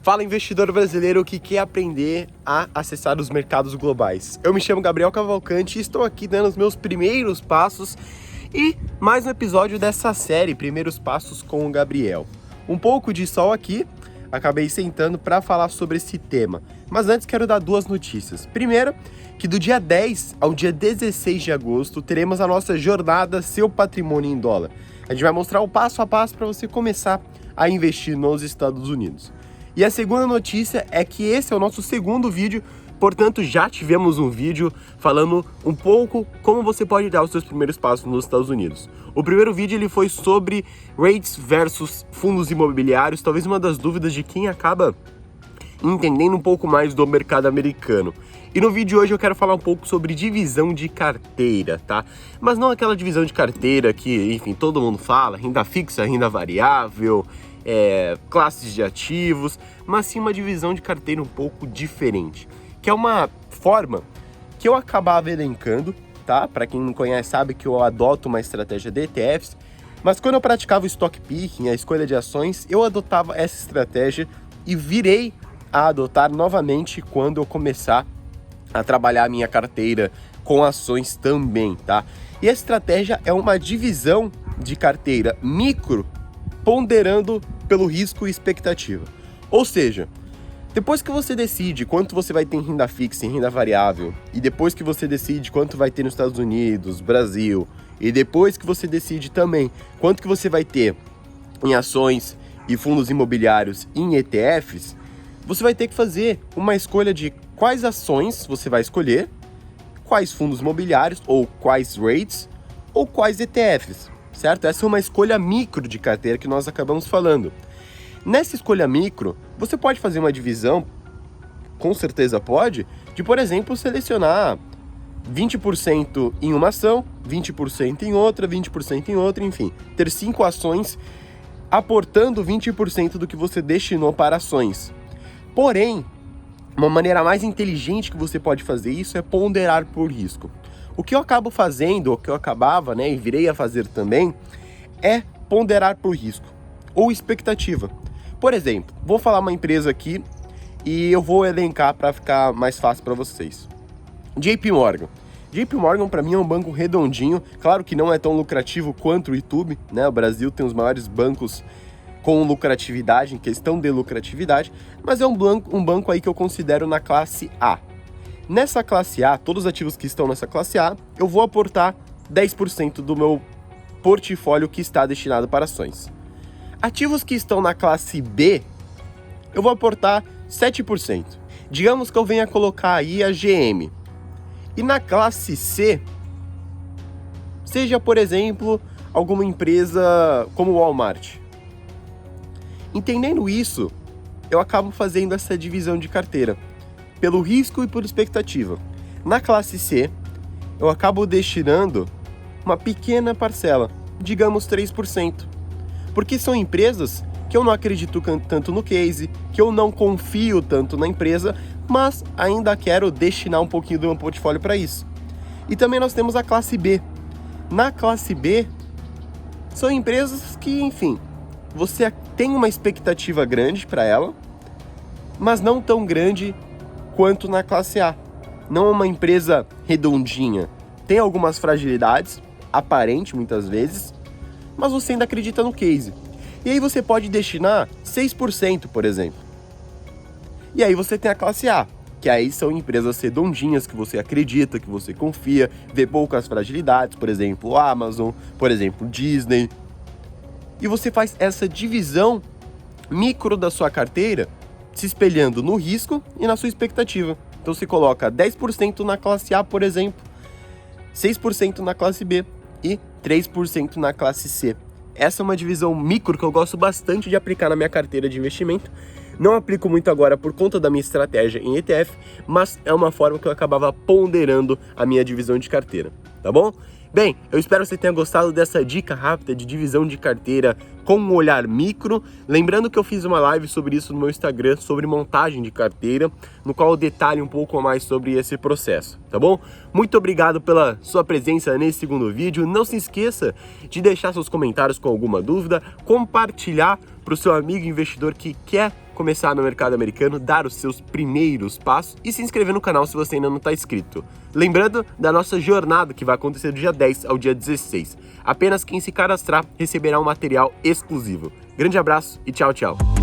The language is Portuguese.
Fala, investidor brasileiro que quer aprender a acessar os mercados globais. Eu me chamo Gabriel Cavalcante e estou aqui dando os meus primeiros passos e mais um episódio dessa série, Primeiros Passos com o Gabriel. Um pouco de sol aqui, acabei sentando para falar sobre esse tema. Mas antes quero dar duas notícias. Primeiro, que do dia 10 ao dia 16 de agosto teremos a nossa jornada Seu Patrimônio em Dólar. A gente vai mostrar o passo a passo para você começar a investir nos Estados Unidos. E a segunda notícia é que esse é o nosso segundo vídeo, portanto já tivemos um vídeo falando um pouco como você pode dar os seus primeiros passos nos Estados Unidos. O primeiro vídeo ele foi sobre REITs versus fundos imobiliários, talvez uma das dúvidas de quem acaba entendendo um pouco mais do mercado americano. E no vídeo de hoje eu quero falar um pouco sobre divisão de carteira, tá? Mas não aquela divisão de carteira que, enfim, todo mundo fala, renda fixa, renda variável, classes de ativos, mas sim uma divisão de carteira um pouco diferente, que é uma forma que eu acabava elencando, tá? Para quem não conhece sabe que eu adoto uma estratégia de ETFs, mas quando eu praticava o stock picking, a escolha de ações, eu adotava essa estratégia e virei a adotar novamente quando eu começar a trabalhar a minha carteira com ações também, tá? E a estratégia é uma divisão de carteira micro ponderando pelo risco e expectativa. Ou seja, depois que você decide quanto você vai ter em renda fixa e renda variável, e depois que você decide quanto vai ter nos Estados Unidos, Brasil, e depois que você decide também quanto que você vai ter em ações e fundos imobiliários em ETFs, você vai ter que fazer uma escolha de quais ações você vai escolher, quais fundos imobiliários, ou quais REITs, ou quais ETFs, certo? Essa é uma escolha micro de carteira que nós acabamos falando. Nessa escolha micro, você pode fazer uma divisão, com certeza pode, de, por exemplo, selecionar 20% em uma ação, 20% em outra, 20% em outra, enfim, ter 5 ações aportando 20% do que você destinou para ações. Porém, uma maneira mais inteligente que você pode fazer isso é ponderar por risco. O que eu acabo fazendo, o que eu acabava, e virei a fazer também, é ponderar por risco ou expectativa. Por exemplo, vou falar uma empresa aqui e eu vou elencar para ficar mais fácil para vocês. JP Morgan. JP Morgan para mim é um banco redondinho, claro que não é tão lucrativo quanto o YouTube, O Brasil tem os maiores bancos com lucratividade, em questão de lucratividade, mas é um banco aí que eu considero na classe A. Nessa classe A, todos os ativos que estão nessa classe A, eu vou aportar 10% do meu portfólio que está destinado para ações. Ativos que estão na classe B, eu vou aportar 7%. Digamos que eu venha colocar aí a GM. E na classe C, seja, por exemplo, alguma empresa como o Walmart. Entendendo isso, eu acabo fazendo essa divisão de carteira, pelo risco e por expectativa. Na classe C, eu acabo destinando uma pequena parcela, digamos 3%, porque são empresas que eu não acredito tanto no case, que eu não confio tanto na empresa, mas ainda quero destinar um pouquinho do meu portfólio para isso. E também nós temos a classe B. Na classe B, são empresas que, enfim, você tem uma expectativa grande para ela, mas não tão grande quanto na classe A. Não é uma empresa redondinha. Tem algumas fragilidades, aparente muitas vezes, mas você ainda acredita no case. E aí você pode destinar 6%, por exemplo. E aí você tem a classe A, que aí são empresas redondinhas que você acredita, que você confia, vê poucas fragilidades, por exemplo, Amazon, por exemplo, Disney. E você faz essa divisão micro da sua carteira, se espelhando no risco e na sua expectativa. Então você coloca 10% na classe A, por exemplo, 6% na classe B e 3% na classe C. Essa é uma divisão micro que eu gosto bastante de aplicar na minha carteira de investimento. Não aplico muito agora por conta da minha estratégia em ETF, mas é uma forma que eu acabava ponderando a minha divisão de carteira, tá bom? Bem, eu espero que você tenha gostado dessa dica rápida de divisão de carteira com um olhar micro. Lembrando que eu fiz uma live sobre isso no meu Instagram, sobre montagem de carteira, no qual eu detalho um pouco mais sobre esse processo, tá bom? Muito obrigado pela sua presença nesse segundo vídeo. Não se esqueça de deixar seus comentários com alguma dúvida, compartilhar para o seu amigo investidor que quer começar no mercado americano, dar os seus primeiros passos e se inscrever no canal se você ainda não está inscrito. Lembrando da nossa jornada que vai acontecer do dia 10 ao dia 16. Apenas quem se cadastrar receberá um material exclusivo. Grande abraço e tchau, tchau!